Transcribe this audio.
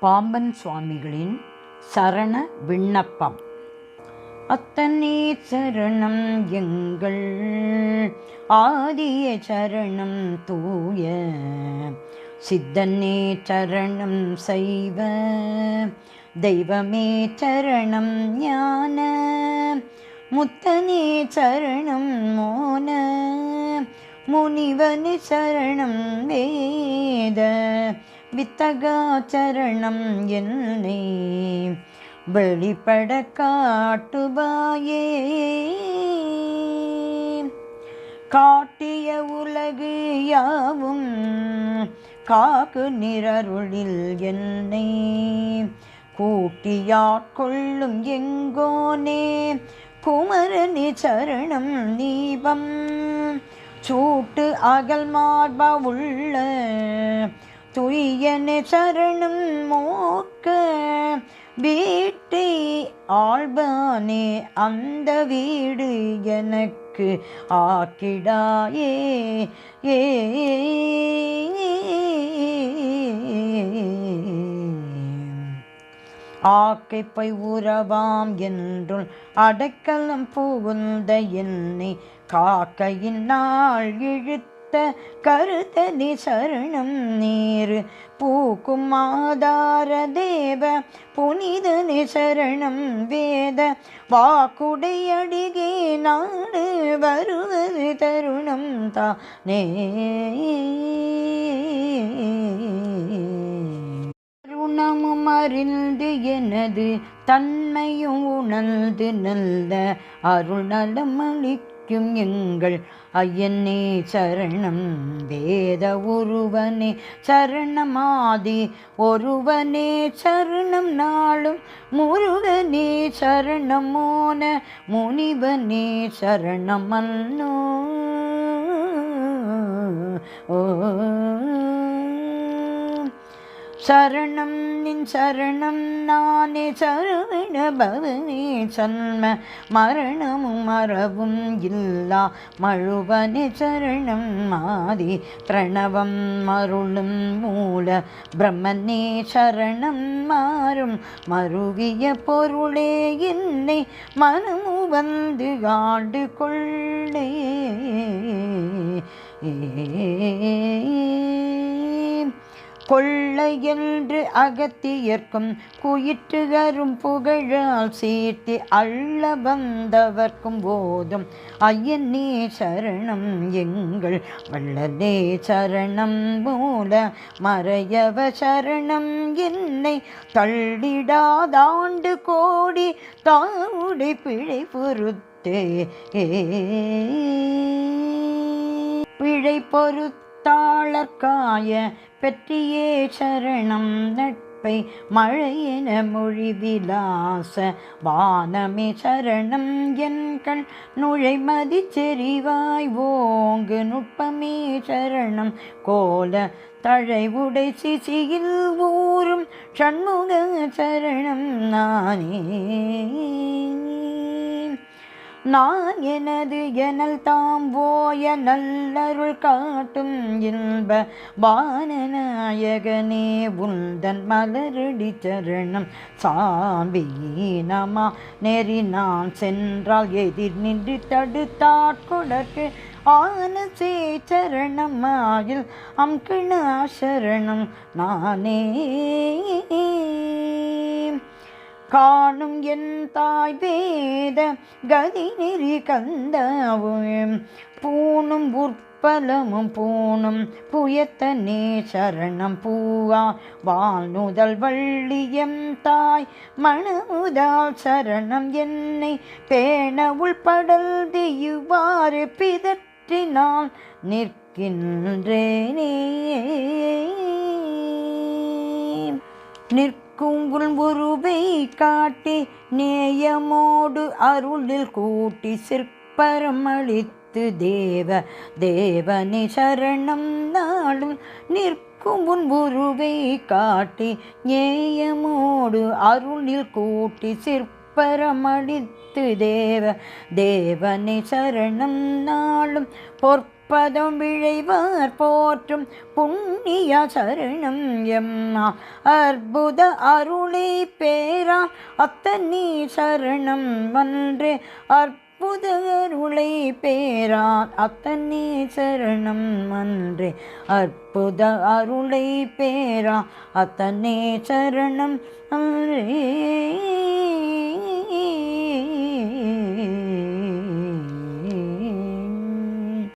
பாம்பன் சுவாமிகளின் சரண விண்ணப்பம். அத்தனே சரணம் எங்கள் ஆதிய சரணம் தூய சித்தனே சரணம் சைவ தெய்வமே சரணம் ஞான முத்தனே சரணம் மோன முனிவனே சரணம் வேத வித்தகா சரணம் என்னை வெளிப்பட காட்டுவாயே. காட்டிய உலகு யாவும் காக்கு நிரருளில் என்னை கூட்டியாட்கொள்ளும் எங்கோனே குமரனே சரணம் தீபம் சூட்டு அகல் மார்பா உள்ள துயனே சரணம் மோக்க வீட்டை ஆள்பானே அந்த வீடு எனக்கு ஆக்கிடாயே. ஆக்கைப்பை உறவாம் என்றுள் அடைக்கலம் புகுந்த என்னை காக்கையின் நாள் இழுத்த கருத்தனி சரணம் நீர் பூக்கும் ஆதார தேவ புனிதனி சரணம் வேத வாக்குடையடிகே நாடு வருவது தருணம் தானே. தருணமும் அறிந்து எனது தன்மையும் உணர்ந்து நல்ல அருள் நலம் அளிக்கும் எங்கள் ஐயனே சரணம் வேத ஒருவனே சரணமாதி ஒருவனே சரணம் நாளும் முருகனே சரணம் மோன முனிவனே சரணம் மன்னோ. சரணம் நின் சரணம் நானே சரவண பவனே சன்ம மரணமும் மரபும் இல்லா மழுவனே சரணம் ஆதி பிரணவம் மருளும் மூல பிரம்மனே சரணம் மாறும் மருவிய பொருளே என்னை மனமு வந்து ஆண்டு கொள்ளே. கொள்ளை என்று அகத்தியர்க்கும் குயிற்றுகரும் புகழால் சீர்த்தி அள்ள வந்தவர்க்கும் போதும் ஐயனே சரணம் எங்கள் வள்ளலே சரணம் மூல மறையவ சரணம் என்னை தள்ளிடாதாண்டு கோடி தாவுடை பிழை பொறுத்தே. பிழை பொறுத்தாளர்காய பெற்றியே சரணம் நட்பை மழையென மொழி விலாச வானமே சரணம் என்கள் நுழைமதி செறிவாய் ஓங்கு நுட்பமே சரணம் கோல தழைவுடை சிசியில் ஊறும் சண்முக சரணம் நானே. நான் எனது எனல் தாம் போய நல்லருள் காட்டும் இன்ப வானநாயகனே உந்தன் மலரடி சரணம் சாம்பியினமா நெறி நான் சென்றால் எதிர் நின்று தடுத்தாட்கொடற்கு ஆனசே சரணம் ஆயில் அம்கிணா சரணம் நானே. காணும் என் தாய் வேத கதி நெறி கந்தவும் பூணும் உற்பலமும் பூணும் புயத்தனே சரணம் பூவா வாழ்நுதல் வள்ளியம் தாய் மணமுதால் சரணம் என்னை பேண உள்படல் இவ்வாறு பிதற்றினால் நிற்கின்றேனே. நிற்குங்குள் உருவை காட்டி நேயமோடு அருளில் கூட்டி சிற்பரமளித்து தேவ தேவனே சரணம் நாளும் நிற்கும் உன் உருவை காட்டி நேயமோடு அருளில் கூட்டி சிற்பரமளித்து தேவ தேவனே சரணம் நாளும் பொற் பொற்பதம் விழைவார் போற்றும் புண்ணிய சரணம் எம்மா அற்புத அருளை பேரா அத்தனி சரணம் ஒன்றே அற்புத அருளை பேரா அத்தனி சரணம் ஒன்றே அற்புத அருளை பேரா அத்தனே சரணம் ஒன்றே